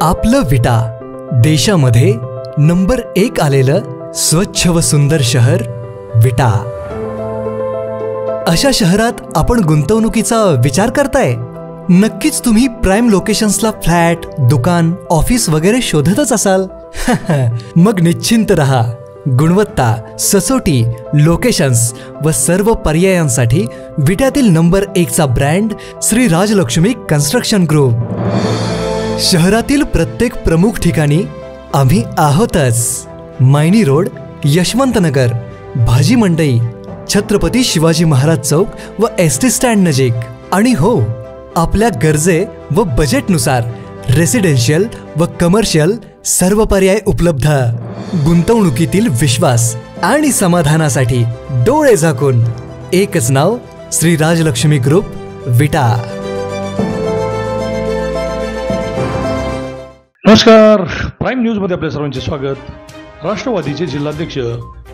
आपलं विटा देशामध्ये नंबर 1 आलेलं स्वच्छ व सुंदर शहर विटा। अशा शहरात आपण गुंतवणुकीचा विचार करताय? नक्कीच तुम्ही प्राइम लोकेशन्सला फ्लॅट, दुकान, ऑफिस वगैरे शोधतच असाल। मग निश्चिंत रहा, गुणवत्ता, सचोटी, लोकेशन्स व सर्व पर्यायांसाठी विट्यातील नंबर 1 चा brand Shri Rajlakshmi construction group. शहरातील प्रत्येक प्रमुख ठिकाणी आम्ही आहोतच। मायनी रोड, यशवंतनगर, भाजी मंडई, छत्रपती शिवाजी महाराज चौक व एसटी स्टँड नजीक। आणि हो, आपल्या गरजे व बजेटनुसार रेसिडेन्शियल व कमर्शियल सर्व पर्याय उपलब्ध। गुंतवणुकीतील विश्वास आणि समाधानासाठी डोळे झाकून एकच नाव, श्री राजलक्ष्मी ग्रुप, विटा। नमस्कार, प्राईम न्यूज मध्ये आपल्या सर्वांचे स्वागत। राष्ट्रवादीचे जिल्हाध्यक्ष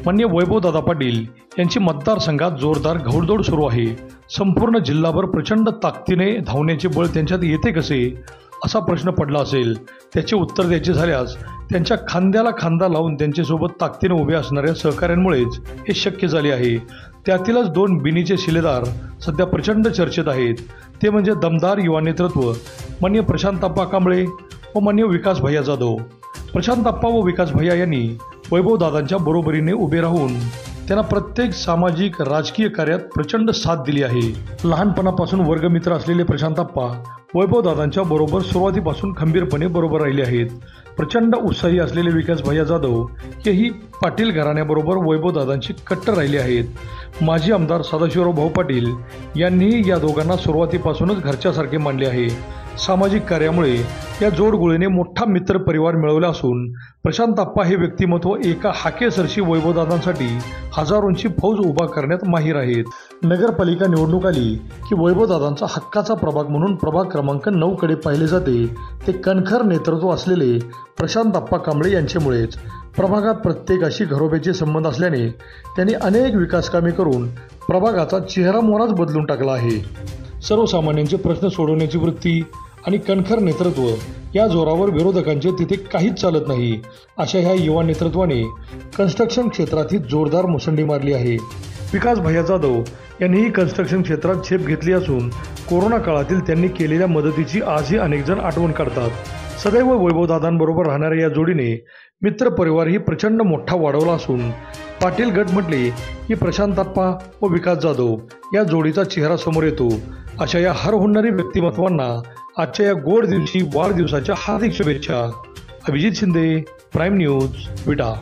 माननीय वैभवदादा पाटील यांची मतदारसंघात जोरदार घौडदौड सुरू आहे। संपूर्ण जिल्हाभर प्रचंड ताकदीने धावण्याचे बळ त्यांच्यात येते कसे, असा प्रश्न पडला असेल। त्याचे उत्तर द्यायचे झाल्यास त्यांच्या खांद्याला खांदा लावून त्यांच्यासोबत ताकदीने उभे असणाऱ्या सहकाऱ्यांमुळेच हे शक्य झाले आहे। त्यातीलच 2 बिनीचे शिलेदार सध्या प्रचंड चर्चेत आहेत। ते म्हणजे दमदार युवा नेतृत्व माननीय प्रशांतप्पा कांबळे व माननीय विकास भैया जाधव। प्रशांतप्पा व विकास भैया यांनी वैभवदादांच्या बरोबरीने उभे राहून त्यांना प्रत्येक सामाजिक राजकीय कार्यात प्रचंड साथ दिली आहे। लहानपणापासून वर्गमित्र असलेले प्रशांतप्पा वैभवदादांच्या बरोबर सुरुवातीपासून खंबीरपणे बरोबर राहिले आहेत। प्रचंड उत्साही असलेले विकास भैया जाधव हेही पाटील घराण्याबरोबर वैभवदादांची कट्टर राहिले आहेत। माजी आमदार सदाशिवराव भाऊ पाटील यांनीही या दोघांना सुरुवातीपासूनच घरच्यासारखे मानले आहे। सामाजिक कार्यामुळे या जोडगोळीने मोठा मित्र परिवार मिळवला असून प्रशांतप्पा हे व्यक्तिमत्व एका हाकेसरशी वैभवदादांसाठी हजारोंची फौज उभा करण्यात माहीर आहेत। नगरपालिका निवडणूक आली की वैभवदादांचा हक्काचा प्रभाग म्हणून प्रभाग क्रमांक 9 कडे पाहिले जाते। ते कणखर नेतृत्व असलेले प्रशांतप्पा कांबळे यांच्यामुळेच। प्रभागात प्रत्येकाशी घरोब्याचे संबंध असल्याने त्यांनी अनेक विकासकामे करून प्रभागाचा चेहरामोहराच बदलून टाकला आहे। सर्वसामान्यांचे प्रश्न सोडवण्याची वृत्ती आणि कणखर नेतृत्व या जोरावर विरोधकांचे तिथे काहीच चालत नाही। अशा ह्या युवा नेतृत्वाने कन्स्ट्रक्शन क्षेत्रातही जोरदार मुसंडी मारली आहे। विकास भैया जाधव यांनीही कन्स्ट्रक्शन क्षेत्रात झेप घेतली असून कोरोना काळातील त्यांनी केलेल्या मदतीची आजही अनेक जण आठवण काढतात। सदैव वैभवदादांबरोबर राहणाऱ्या या जोडीने मित्रपरिवारही प्रचंड मोठा वाढवला असून पाटील गट म्हटले की प्रशांतप्पा व विकास जाधव या जोडीचा चेहरा समोर येतो। अशा या हरहुन्नरी व्यक्तिमत्वांना आजच्या या गोड दिवशी वाढदिवसाच्या हार्दिक शुभेच्छा। अभिजित शिंदे, प्राईम न्यूज, विटा।